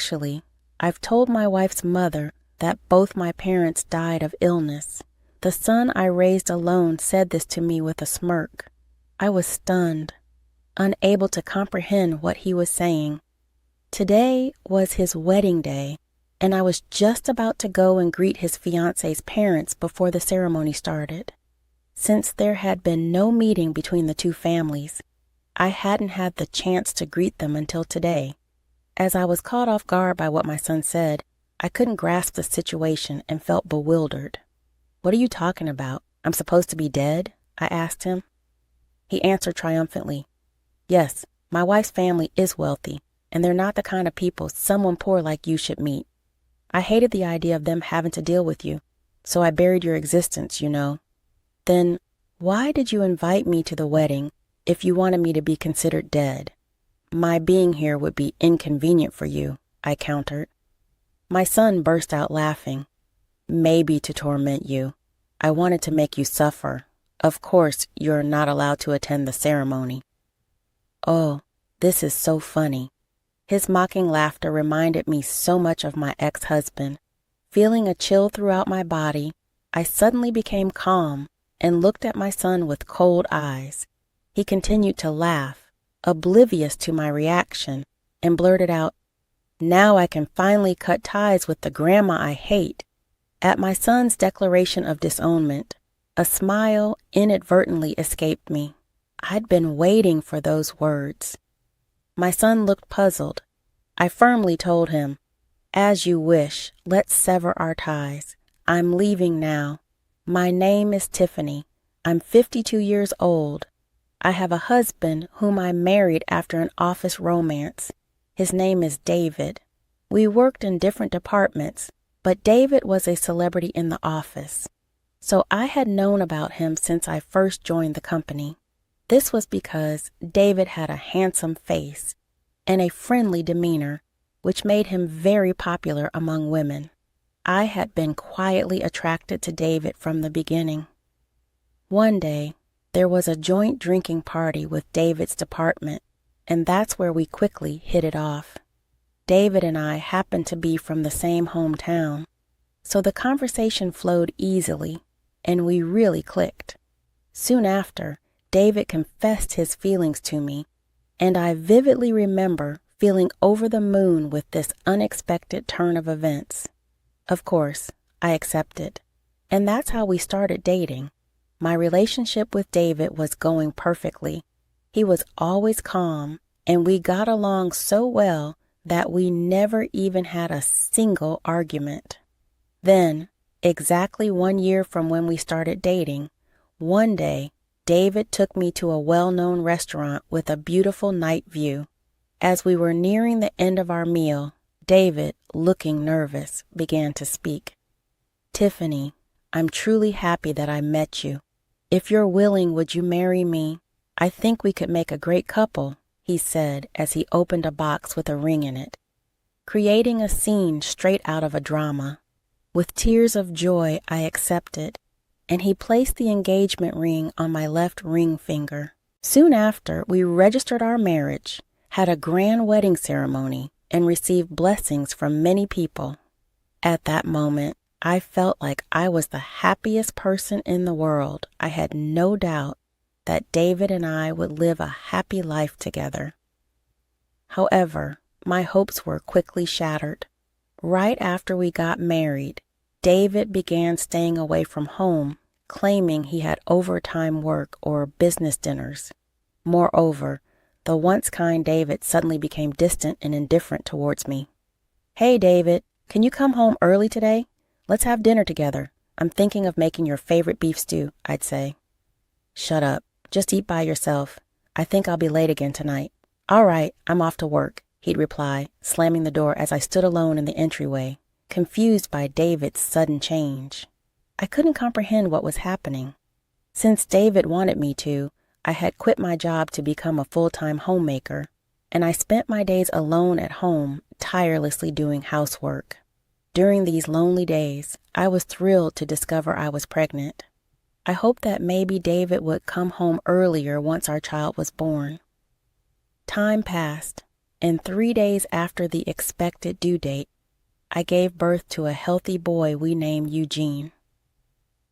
Actually, I've told my wife's mother that both my parents died of illness. The son I raised alone said this to me with a smirk. I was stunned, unable to comprehend what he was saying. Today was his wedding day, and I was just about to go and greet his fiancée's parents before the ceremony started. Since there had been no meeting between the two families, I hadn't had the chance to greet them until today. As I was caught off guard by what my son said, I couldn't grasp the situation and felt bewildered. "What are you talking about? I'm supposed to be dead?" I asked him. He answered triumphantly, "Yes, my wife's family is wealthy, and they're not the kind of people someone poor like you should meet. I hated the idea of them having to deal with you, so I buried your existence, you know." "Then why did you invite me to the wedding if you wanted me to be considered dead? My being here would be inconvenient for you," I countered. My son burst out laughing. "Maybe to torment you. I wanted to make you suffer. Of course, you're not allowed to attend the ceremony." Oh, this is so funny. His mocking laughter reminded me so much of my ex-husband. Feeling a chill throughout my body, I suddenly became calm and looked at my son with cold eyes. He continued to laugh, oblivious to my reaction, and blurted out, "Now I can finally cut ties with the grandma I hate." At my son's declaration of disownment, a smile inadvertently escaped me. I'd been waiting for those words. My son looked puzzled. I firmly told him, "As you wish, let's sever our ties. I'm leaving now. My name is Tiffany. I'm 52 years old. I have a husband whom I married after an office romance. His name is David. We worked in different departments, but David was a celebrity in the office. So I had known about him since I first joined the company. This was because David had a handsome face and a friendly demeanor, which made him very popular among women. I had been quietly attracted to David from the beginning. One day, there was a joint drinking party with David's department, and that's where we quickly hit it off. David and I happened to be from the same hometown, so the conversation flowed easily, and we really clicked. Soon after, David confessed his feelings to me, and I vividly remember feeling over the moon with this unexpected turn of events. Of course, I accepted, and that's how we started dating. My relationship with David was going perfectly. He was always calm, and we got along so well that we never even had a single argument. Then, exactly 1 year from when we started dating, one day, David took me to a well-known restaurant with a beautiful night view. As we were nearing the end of our meal, David, looking nervous, began to speak. "Tiffany, I'm truly happy that I met you. If you're willing, would you marry me? I think we could make a great couple," he said as he opened a box with a ring in it, creating a scene straight out of a drama. With tears of joy, I accepted, and he placed the engagement ring on my left ring finger. Soon after, we registered our marriage, had a grand wedding ceremony, and received blessings from many people. At that moment, I felt like I was the happiest person in the world. I had no doubt that David and I would live a happy life together. However, my hopes were quickly shattered. Right after we got married, David began staying away from home, claiming he had overtime work or business dinners. Moreover, the once kind David suddenly became distant and indifferent towards me. "Hey, David, can you come home early today? Let's have dinner together. I'm thinking of making your favorite beef stew," I'd say. "Shut up. Just eat by yourself. I think I'll be late again tonight." "All right, I'm off to work," he'd reply, slamming the door as I stood alone in the entryway, confused by David's sudden change. I couldn't comprehend what was happening. Since David wanted me to, I had quit my job to become a full-time homemaker, and I spent my days alone at home, tirelessly doing housework. During these lonely days, I was thrilled to discover I was pregnant. I hoped that maybe David would come home earlier once our child was born. Time passed, and 3 days after the expected due date, I gave birth to a healthy boy we named Eugene.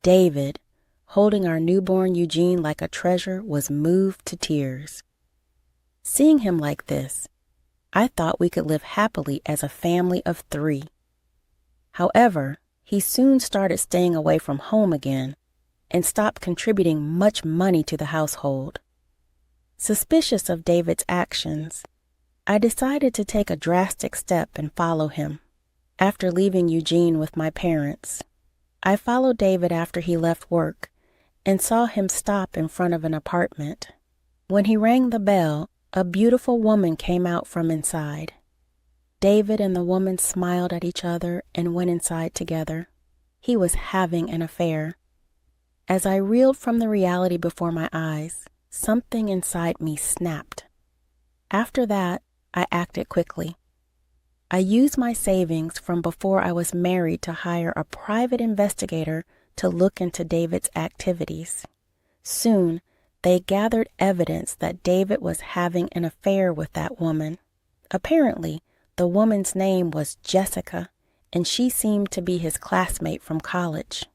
David, holding our newborn Eugene like a treasure, was moved to tears. Seeing him like this, I thought we could live happily as a family of 3. However, he soon started staying away from home again and stopped contributing much money to the household. Suspicious of David's actions, I decided to take a drastic step and follow him. After leaving Eugene with my parents, I followed David after he left work and saw him stop in front of an apartment. When he rang the bell, a beautiful woman came out from inside. David and the woman smiled at each other and went inside together. He was having an affair. As I reeled from the reality before my eyes, something inside me snapped. After that, I acted quickly. I used my savings from before I was married to hire a private investigator to look into David's activities. Soon, they gathered evidence that David was having an affair with that woman. Apparently, the woman's name was Jessica, and she seemed to be his classmate from college.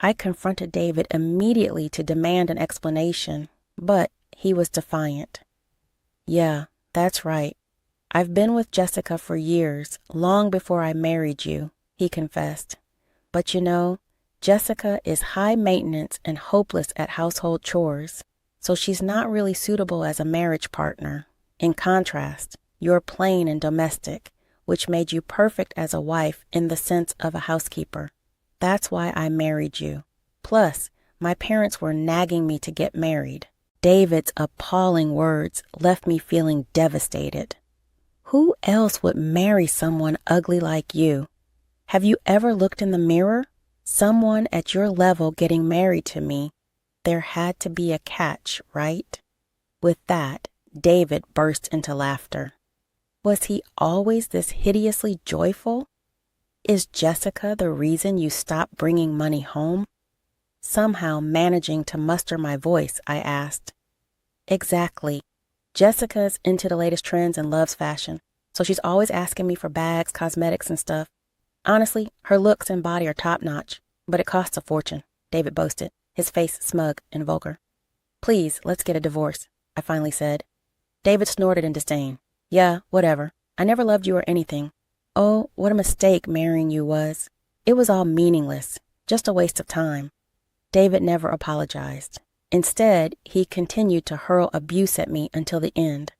I confronted David immediately to demand an explanation, but he was defiant. "Yeah, that's right. I've been with Jessica for years, long before I married you," he confessed. "But you know, Jessica is high maintenance and hopeless at household chores, so she's not really suitable as a marriage partner. In contrast, you're plain and domestic, which made you perfect as a wife in the sense of a housekeeper. That's why I married you. Plus, my parents were nagging me to get married." David's appalling words left me feeling devastated. Who else would marry someone ugly like you? Have you ever looked in the mirror? Someone at your level getting married to me. There had to be a catch, right? With that, David burst into laughter. Was he always this hideously joyful? Is Jessica the reason you stopped bringing money home? Somehow managing to muster my voice, I asked. Exactly. Jessica's into the latest trends and loves fashion, so she's always asking me for bags, cosmetics, and stuff. Honestly, her looks and body are top-notch, but it costs a fortune, David boasted, his face smug and vulgar. "Please, let's get a divorce," I finally said. David snorted in disdain. "Yeah, whatever. I never loved you or anything. Oh, what a mistake marrying you was. It was all meaningless, just a waste of time." David never apologized. Instead, he continued to hurl abuse at me until the end.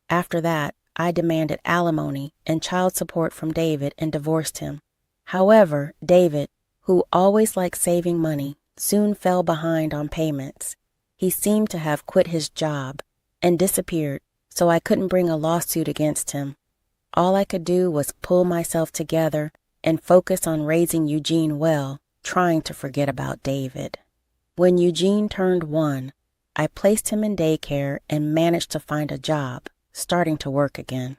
After that, I demanded alimony and child support from David and divorced him. However, David, who always liked saving money, soon fell behind on payments. He seemed to have quit his job and disappeared, so I couldn't bring a lawsuit against him. All I could do was pull myself together and focus on raising Eugene well, trying to forget about David. When Eugene turned 1, I placed him in daycare and managed to find a job, starting to work again.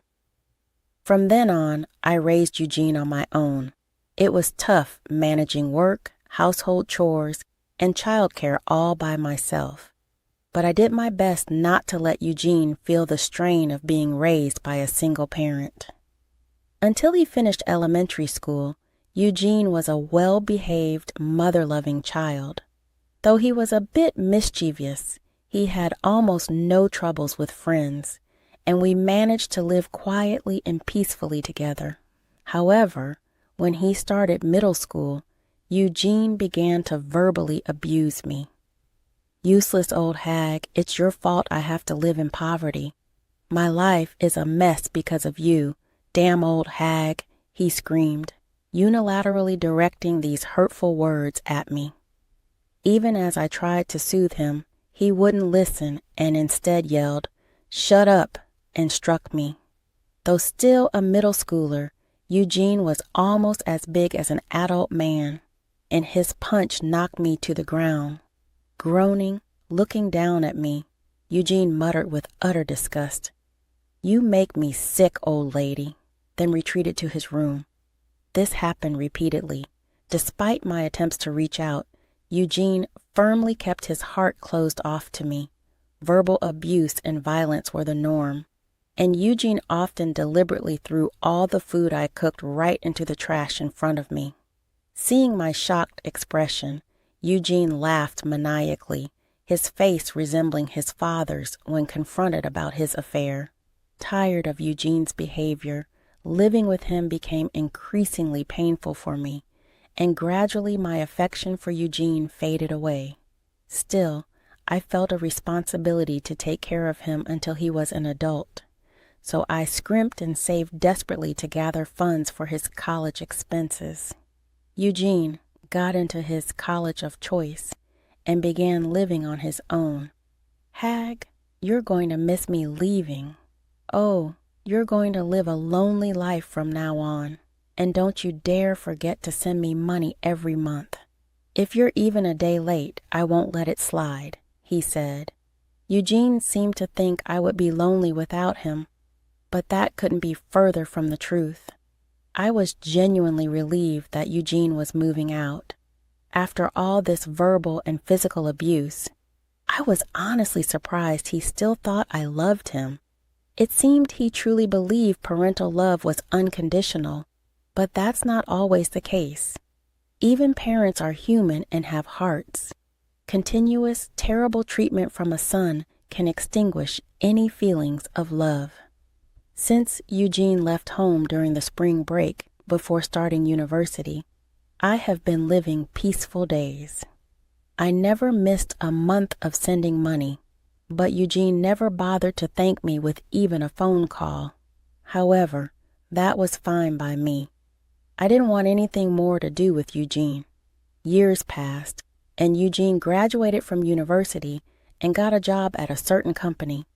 From then on, I raised Eugene on my own. It was tough managing work, household chores, and childcare all by myself. But I did my best not to let Eugene feel the strain of being raised by a single parent. Until he finished elementary school, Eugene was a well-behaved, mother-loving child. Though he was a bit mischievous, he had almost no troubles with friends, and we managed to live quietly and peacefully together. However, when he started middle school, Eugene began to verbally abuse me. "Useless old hag, it's your fault I have to live in poverty. My life is a mess because of you, damn old hag," he screamed, unilaterally directing these hurtful words at me. Even as I tried to soothe him, he wouldn't listen and instead yelled, "Shut up," and struck me. Though still a middle schooler, Eugene was almost as big as an adult man, and his punch knocked me to the ground. Groaning, looking down at me, Eugene muttered with utter disgust, "You make me sick, old lady," then retreated to his room. This happened repeatedly. Despite my attempts to reach out, Eugene firmly kept his heart closed off to me. Verbal abuse and violence were the norm. and Eugene often deliberately threw all the food I cooked right into the trash in front of me. Seeing my shocked expression, Eugene laughed maniacally, his face resembling his father's when confronted about his affair. Tired of Eugene's behavior, living with him became increasingly painful for me, and gradually my affection for Eugene faded away. Still, I felt a responsibility to take care of him until he was an adult, so I scrimped and saved desperately to gather funds for his college expenses. Eugene got into his college of choice and began living on his own. Hag, you're going to miss me leaving. Oh, you're going to live a lonely life from now on, and don't you dare forget to send me money every month. If you're even a day late, I won't let it slide, he said. Eugene seemed to think I would be lonely without him, but that couldn't be further from the truth. I was genuinely relieved that Eugene was moving out. After all this verbal and physical abuse, I was honestly surprised he still thought I loved him. It seemed he truly believed parental love was unconditional, but that's not always the case. Even parents are human and have hearts. Continuous, terrible treatment from a son can extinguish any feelings of love. Since Eugene left home during the spring break before starting university, I have been living peaceful days. I never missed a month of sending money, but Eugene never bothered to thank me with even a phone call. However, that was fine by me. I didn't want anything more to do with Eugene. Years passed, and Eugene graduated from university and got a job at a certain company.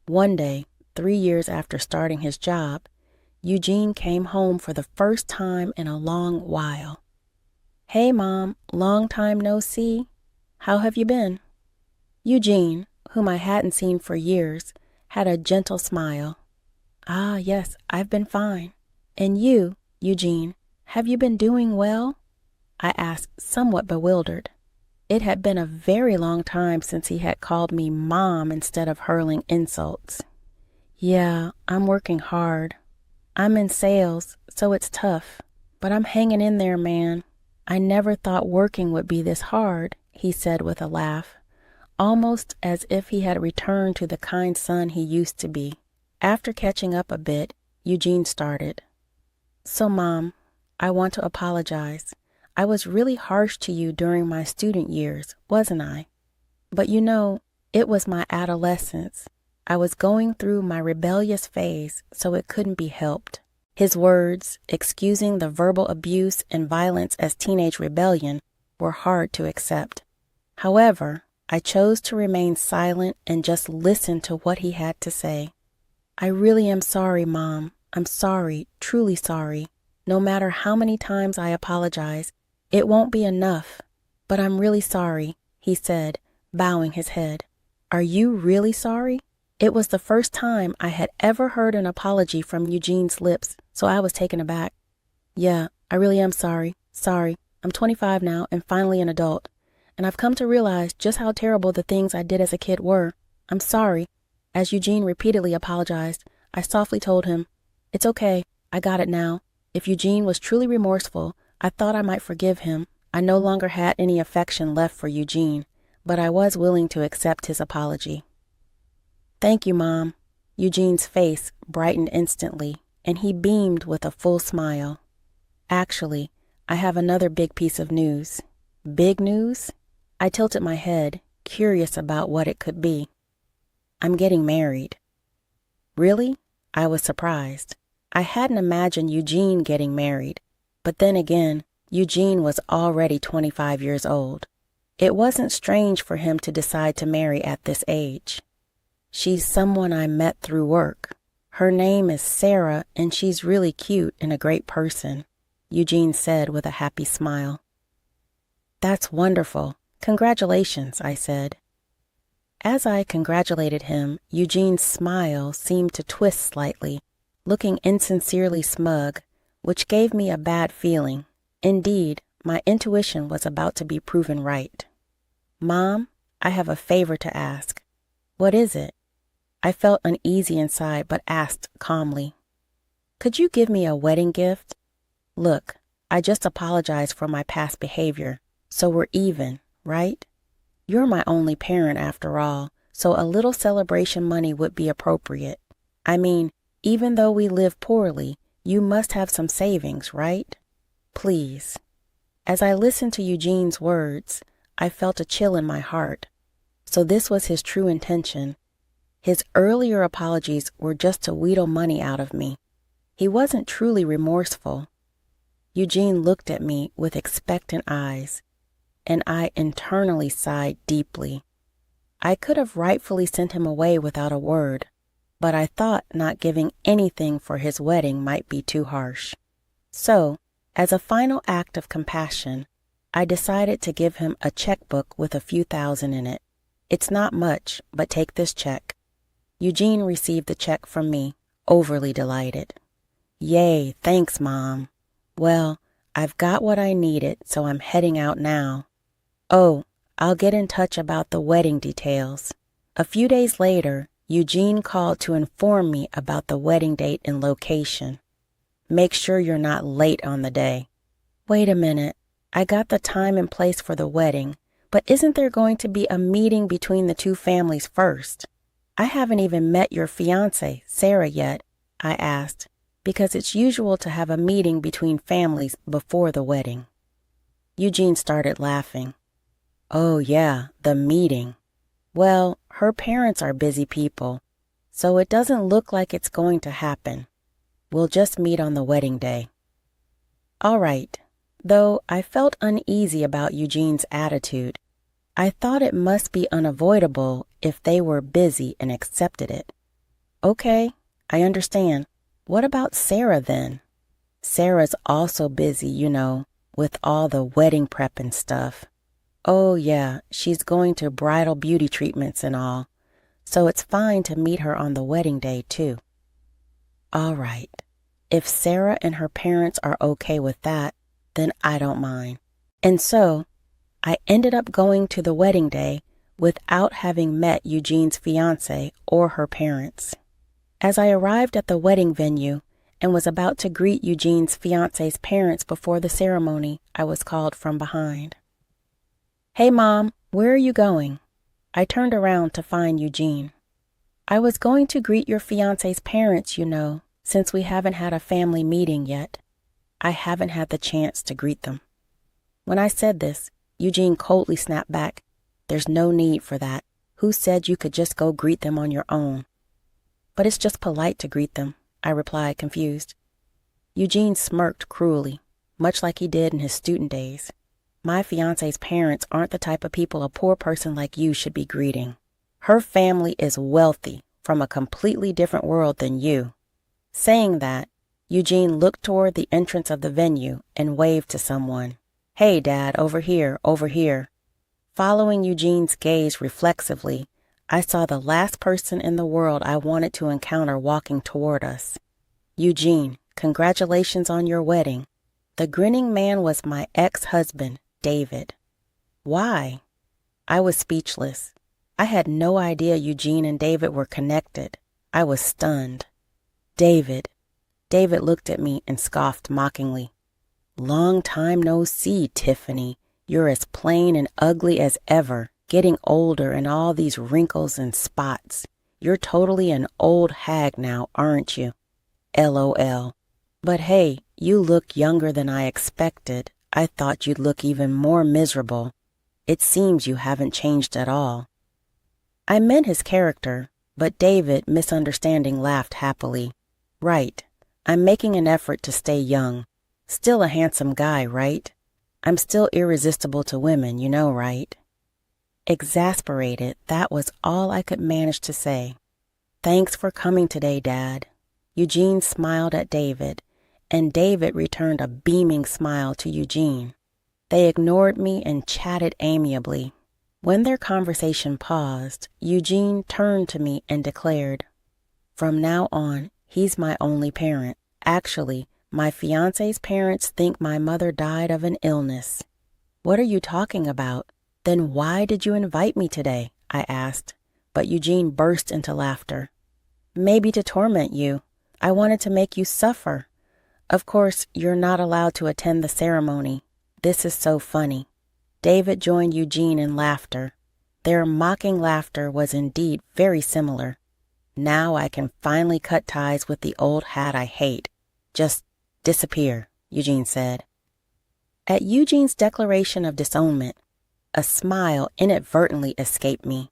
One day, 3 years after starting his job, Eugene came home for the first time in a long while. "Hey, Mom, long time no see. How have you been?" Eugene, whom I hadn't seen for years, had a gentle smile. "Ah, yes, I've been fine. And you, Eugene, have you been doing well?" I asked, somewhat bewildered. It had been a very long time since he had called me Mom instead of hurling insults. "Yeah, I'm working hard. I'm in sales, so it's tough, but I'm hanging in there, man. I never thought working would be this hard," he said with a laugh, almost as if he had returned to the kind son he used to be. After catching up a bit, Eugene started. "So, Mom, I want to apologize. I was really harsh to you during my student years, wasn't I? But you know, it was my adolescence. I was going through my rebellious phase, so it couldn't be helped." His words, excusing the verbal abuse and violence as teenage rebellion, were hard to accept. However, I chose to remain silent and just listen to what he had to say. "I really am sorry, Mom. I'm sorry, truly sorry. No matter how many times I apologize, it won't be enough. But I'm really sorry," he said, bowing his head. "Are you really sorry?" It was the first time I had ever heard an apology from Eugene's lips, so I was taken aback. "Yeah, I really am sorry. Sorry. I'm 25 now and finally an adult, and I've come to realize just how terrible the things I did as a kid were. I'm sorry." As Eugene repeatedly apologized, I softly told him, "It's okay. I got it now. If Eugene was truly remorseful, I thought I might forgive him. I no longer had any affection left for Eugene, but I was willing to accept his apology." "Thank you, Mom." Eugene's face brightened instantly, and he beamed with a full smile. "Actually, I have another big piece of news." "Big news?" I tilted my head, curious about what it could be. "I'm getting married." "Really?" I was surprised. I hadn't imagined Eugene getting married, but then again, Eugene was already 25 years old. It wasn't strange for him to decide to marry at this age. "She's someone I met through work. Her name is Sarah, and she's really cute and a great person," Eugene said with a happy smile. "That's wonderful. Congratulations," I said. As I congratulated him, Eugene's smile seemed to twist slightly, looking insincerely smug, which gave me a bad feeling. Indeed, my intuition was about to be proven right. "Mom, I have a favor to ask." "What is it?" I felt uneasy inside but asked calmly, "Could you give me a wedding gift? Look, I just apologized for my past behavior, so we're even, right? You're my only parent after all, so a little celebration money would be appropriate. I mean, even though we live poorly, you must have some savings, right? Please." As I listened to Eugene's words, I felt a chill in my heart. So this was his true intention. His earlier apologies were just to wheedle money out of me. He wasn't truly remorseful. Eugene looked at me with expectant eyes, and I internally sighed deeply. I could have rightfully sent him away without a word, but I thought not giving anything for his wedding might be too harsh. So, as a final act of compassion, I decided to give him a checkbook with a few thousand in it. It's not much, but take this check. Eugene received the check from me, overly delighted. Yay, thanks, Mom. Well, I've got what I needed, so I'm heading out now. Oh, I'll get in touch about the wedding details. A few days later, Eugene called to inform me about the wedding date and location. Make sure you're not late on the day. Wait a minute. I got the time and place for the wedding, but isn't there going to be a meeting between the two families first? I haven't even met your fiancée, Sarah, yet, I asked, because it's usual to have a meeting between families before the wedding. Eugene started laughing. Oh yeah, the meeting. Well, her parents are busy people, so it doesn't look like it's going to happen. We'll just meet on the wedding day. All right, though I felt uneasy about Eugene's attitude. I thought it must be unavoidable if they were busy and accepted it. Okay, I understand. What about Sarah then? Sarah's also busy, with all the wedding prep and stuff. Oh yeah, she's going to bridal beauty treatments and all, so it's fine to meet her on the wedding day too. All right, if Sarah and her parents are okay with that, then I don't mind. And so, I ended up going to the wedding day without having met Eugene's fiancée or her parents. As I arrived at the wedding venue and was about to greet Eugene's fiancée's parents before the ceremony, I was called from behind. Hey, Mom, where are you going? I turned around to find Eugene. I was going to greet your fiancée's parents, since we haven't had a family meeting yet. I haven't had the chance to greet them. When I said this, Eugene coldly snapped back, There's no need for that. Who said you could just go greet them on your own? But it's just polite to greet them, I replied, confused. Eugene smirked cruelly, much like he did in his student days. My fiancée's parents aren't the type of people a poor person like you should be greeting. Her family is wealthy, from a completely different world than you. Saying that, Eugene looked toward the entrance of the venue and waved to someone. Hey, Dad, over here, over here. Following Eugene's gaze reflexively, I saw the last person in the world I wanted to encounter walking toward us. Eugene, congratulations on your wedding. The grinning man was my ex-husband, David. Why? I was speechless. I had no idea Eugene and David were connected. I was stunned. David. David looked at me and scoffed mockingly. Long time no see, Tiffany. You're as plain and ugly as ever, getting older and all these wrinkles and spots. You're totally an old hag now, aren't you? LOL. But hey, you look younger than I expected. I thought you'd look even more miserable. It seems you haven't changed at all. I meant his character, but David, misunderstanding, laughed happily. Right. I'm making an effort to stay young. Still a handsome guy, right? I'm still irresistible to women, right? Exasperated, that was all I could manage to say. Thanks for coming today, Dad. Eugene smiled at David, and David returned a beaming smile to Eugene. They ignored me and chatted amiably. When their conversation paused, Eugene turned to me and declared, From now on, he's my only parent. Actually, my fiancé's parents think my mother died of an illness. What are you talking about? Then why did you invite me today? I asked, but Eugene burst into laughter. Maybe to torment you. I wanted to make you suffer. Of course, you're not allowed to attend the ceremony. This is so funny." David joined Eugene in laughter. Their mocking laughter was indeed very similar. "Now I can finally cut ties with the old hat I hate. Just disappear," Eugene said. At Eugene's declaration of disownment, a smile inadvertently escaped me.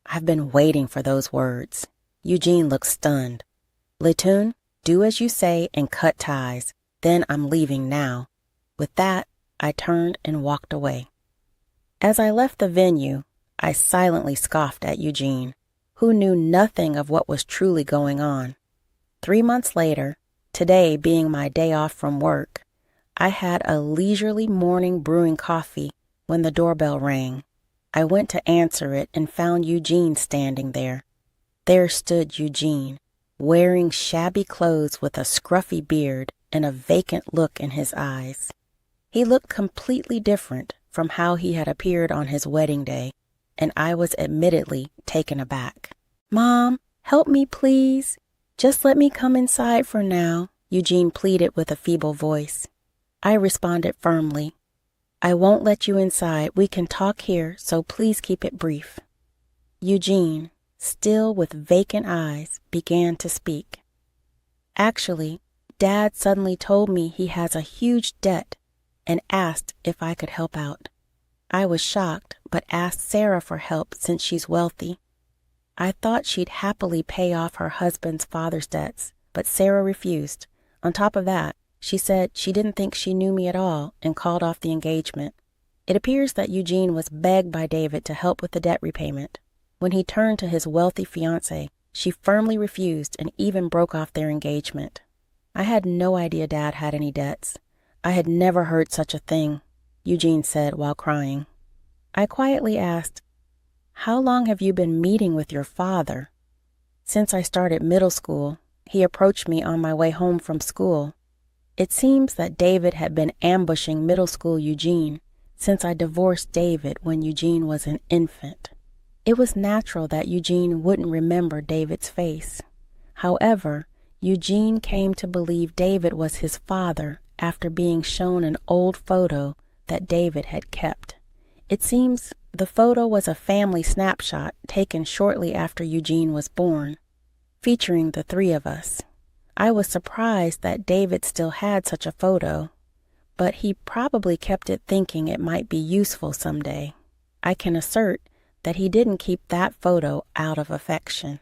I've been waiting for those words. Eugene looked stunned. "Latun, do as you say and cut ties. Then I'm leaving now." With that, I turned and walked away. As I left the venue, I silently scoffed at Eugene, who knew nothing of what was truly going on. 3 months later, today being my day off from work, I had a leisurely morning brewing coffee when the doorbell rang. I went to answer it and found Eugene standing there. There stood Eugene, wearing shabby clothes with a scruffy beard and a vacant look in his eyes. He looked completely different from how he had appeared on his wedding day, and I was admittedly taken aback. "Mom, help me please. Just let me come inside for now," Eugene pleaded with a feeble voice. I responded firmly, "I won't let you inside. We can talk here, so please keep it brief." Eugene, still with vacant eyes, began to speak. "Actually, Dad suddenly told me he has a huge debt and asked if I could help out. I was shocked, but asked Sarah for help since she's wealthy. I thought she'd happily pay off her husband's father's debts, but Sarah refused. On top of that, she said she didn't think she knew me at all and called off the engagement. It appears that Eugene was begged by David to help with the debt repayment. When he turned to his wealthy fiancée, she firmly refused and even broke off their engagement. I had no idea Dad had any debts. I had never heard such a thing," Eugene said while crying. I quietly asked, "How long have you been meeting with your father?" "Since I started middle school. He approached me on my way home from school." It seems that David had been ambushing middle school Eugene since I divorced David when Eugene was an infant. It was natural that Eugene wouldn't remember David's face. However, Eugene came to believe David was his father after being shown an old photo that David had kept. It seems the photo was a family snapshot taken shortly after Eugene was born, featuring the 3 of us. I was surprised that David still had such a photo, but he probably kept it thinking it might be useful someday. I can assert that he didn't keep that photo out of affection.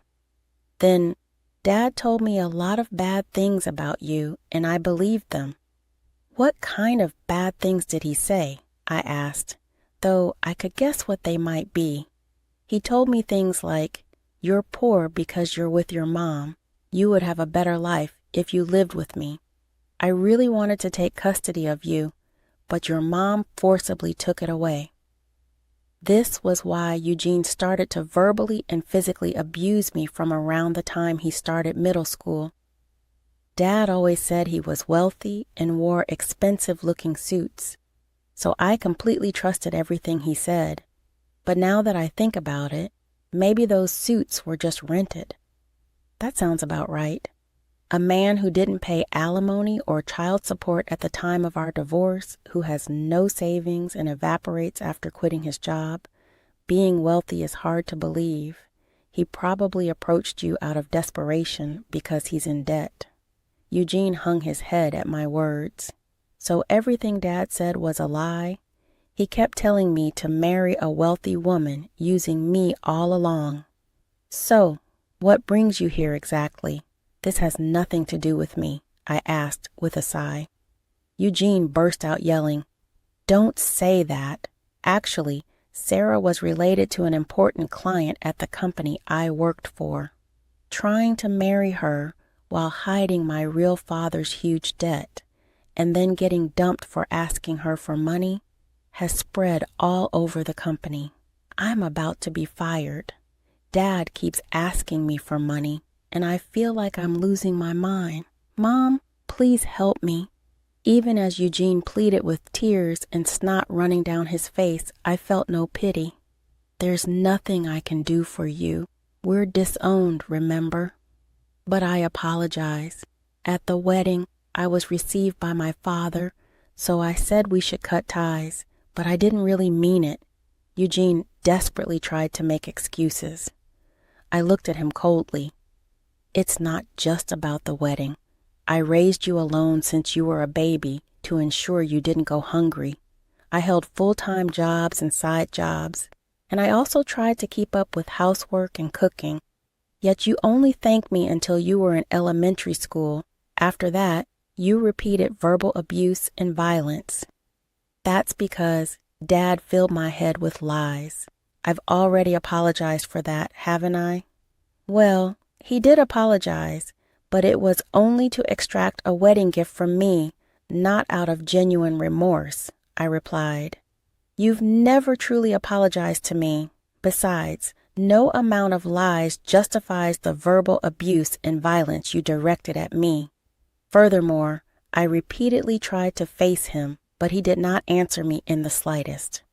Then, Dad told me a lot of bad things about you, and I believed them. "What kind of bad things did he say?" I asked, though I could guess what they might be. He told me things like, "You're poor because you're with your mom. You would have a better life if you lived with me. I really wanted to take custody of you, but your mom forcibly took it away." This was why Eugene started to verbally and physically abuse me from around the time he started middle school. Dad always said he was wealthy and wore expensive-looking suits, so I completely trusted everything he said. But now that I think about it, maybe those suits were just rented. That sounds about right. A man who didn't pay alimony or child support at the time of our divorce, who has no savings and evaporates after quitting his job. Being wealthy is hard to believe. He probably approached you out of desperation because he's in debt. Eugene hung his head at my words. So everything Dad said was a lie? He kept telling me to marry a wealthy woman, using me all along. "So, what brings you here exactly? This has nothing to do with me," I asked with a sigh. Eugene burst out yelling, "Don't say that. Actually, Sarah was related to an important client at the company I worked for. Trying to marry her while hiding my real father's huge debt, and then getting dumped for asking her for money, has spread all over the company. I'm about to be fired. Dad keeps asking me for money, and I feel like I'm losing my mind. Mom, please help me." Even as Eugene pleaded with tears and snot running down his face, I felt no pity. "There's nothing I can do for you. We're disowned, remember?" But I apologize. At the wedding, I was received by my father, so I said we should cut ties, but I didn't really mean it. Eugene desperately tried to make excuses. I looked at him coldly. It's not just about the wedding. I raised you alone since you were a baby to ensure you didn't go hungry. I held full-time jobs and side jobs, and I also tried to keep up with housework and cooking. Yet you only thanked me until you were in elementary school. After that, you repeated verbal abuse and violence. That's because Dad filled my head with lies. I've already apologized for that, haven't I? Well, he did apologize, but it was only to extract a wedding gift from me, not out of genuine remorse, I replied. You've never truly apologized to me. Besides, no amount of lies justifies the verbal abuse and violence you directed at me. Furthermore, I repeatedly tried to face him, but he did not answer me in the slightest.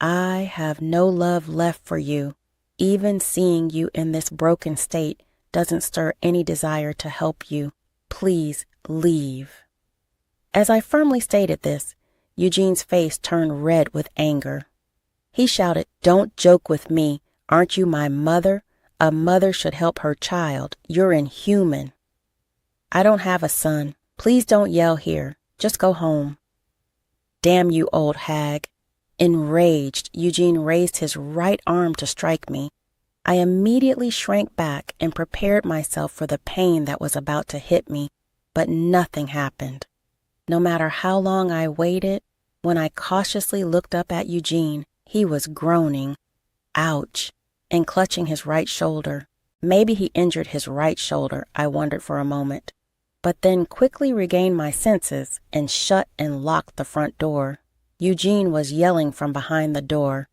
I have no love left for you. Even seeing you in this broken state doesn't stir any desire to help you. Please leave. As I firmly stated this, Eugene's face turned red with anger. He shouted, "Don't joke with me. Aren't you my mother? A mother should help her child. You're inhuman." "I don't have a son. Please don't yell here. Just go home." "Damn you, old hag." Enraged, Eugene raised his right arm to strike me. I immediately shrank back and prepared myself for the pain that was about to hit me, but nothing happened. No matter how long I waited, when I cautiously looked up at Eugene, he was groaning, "Ouch," and clutching his right shoulder. Maybe he injured his right shoulder, I wondered for a moment, but then quickly regained my senses and shut and locked the front door. Eugene was yelling from behind the door,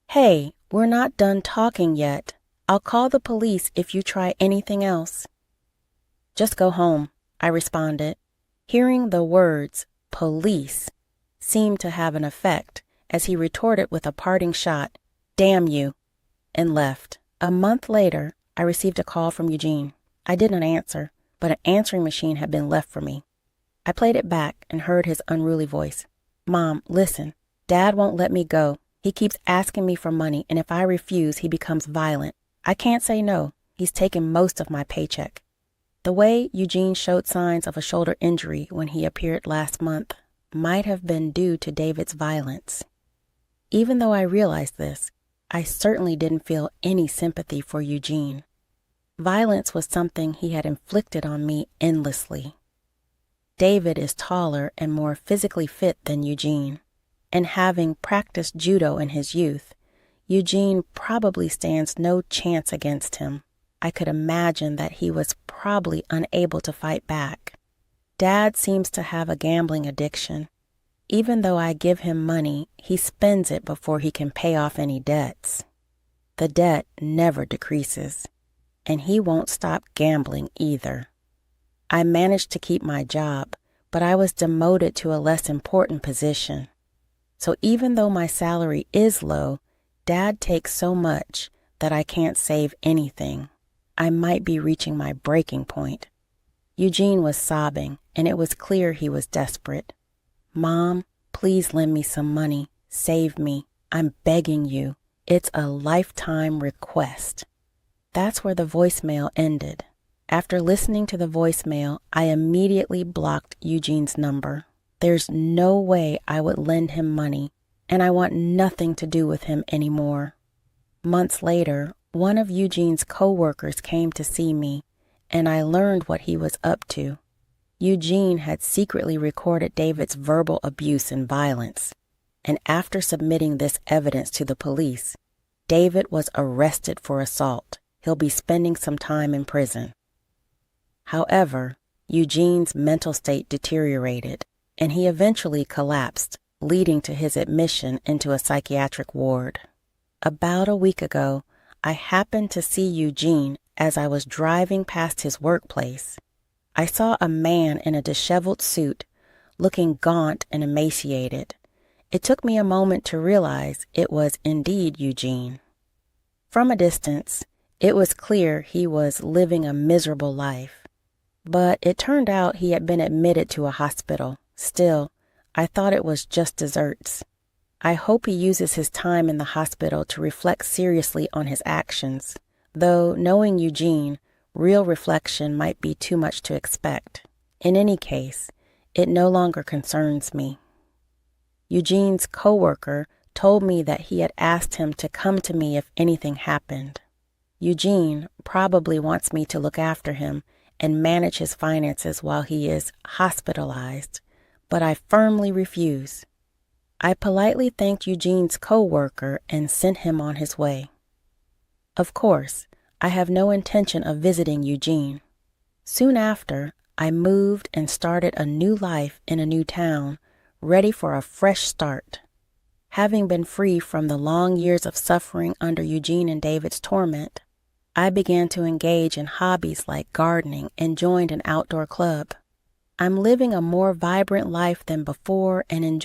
"Hey, we're not done talking yet. I'll call the police if you try anything else." "Just go home," I responded. Hearing the words, "police," seemed to have an effect, as he retorted with a parting shot, "Damn you," and left. A month later, I received a call from Eugene. I did not answer, but an answering machine had been left for me. I played it back and heard his unruly voice. "Mom, listen, Dad won't let me go. He keeps asking me for money, and if I refuse, he becomes violent. I can't say no. He's taken most of my paycheck." The way Eugene showed signs of a shoulder injury when he appeared last month might have been due to David's violence. Even though I realized this, I certainly didn't feel any sympathy for Eugene. Violence was something he had inflicted on me endlessly. David is taller and more physically fit than Eugene, and having practiced judo in his youth, Eugene probably stands no chance against him. I could imagine that he was probably unable to fight back. Dad seems to have a gambling addiction. Even though I give him money, he spends it before he can pay off any debts. The debt never decreases, and he won't stop gambling either. I managed to keep my job, but I was demoted to a less important position. So even though my salary is low, Dad takes so much that I can't save anything. I might be reaching my breaking point. Eugene was sobbing, and it was clear he was desperate. "Mom, please lend me some money. Save me. I'm begging you. It's a lifetime request." That's where the voicemail ended. After listening to the voicemail, I immediately blocked Eugene's number. There's no way I would lend him money, and I want nothing to do with him anymore. Months later, one of Eugene's co-workers came to see me, and I learned what he was up to. Eugene had secretly recorded David's verbal abuse and violence, and after submitting this evidence to the police, David was arrested for assault. He'll be spending some time in prison. However, Eugene's mental state deteriorated, and he eventually collapsed, leading to his admission into a psychiatric ward. About a week ago, I happened to see Eugene as I was driving past his workplace. I saw a man in a disheveled suit, looking gaunt and emaciated. It took me a moment to realize it was indeed Eugene. From a distance, It was clear he was living a miserable life, but it turned out he had been admitted to a hospital. Still, I thought it was just desserts. I hope he uses his time in the hospital to reflect seriously on his actions, though knowing Eugene, real reflection might be too much to expect. In any case, it no longer concerns me. Eugene's coworker told me that he had asked him to come to me if anything happened. Eugene probably wants me to look after him and manage his finances while he is hospitalized, but I firmly refuse. I politely thanked Eugene's coworker and sent him on his way. Of course, I have no intention of visiting Eugene. Soon after, I moved and started a new life in a new town, ready for a fresh start. Having been free from the long years of suffering under Eugene and David's torment, I began to engage in hobbies like gardening and joined an outdoor club. I'm living a more vibrant life than before and enjoying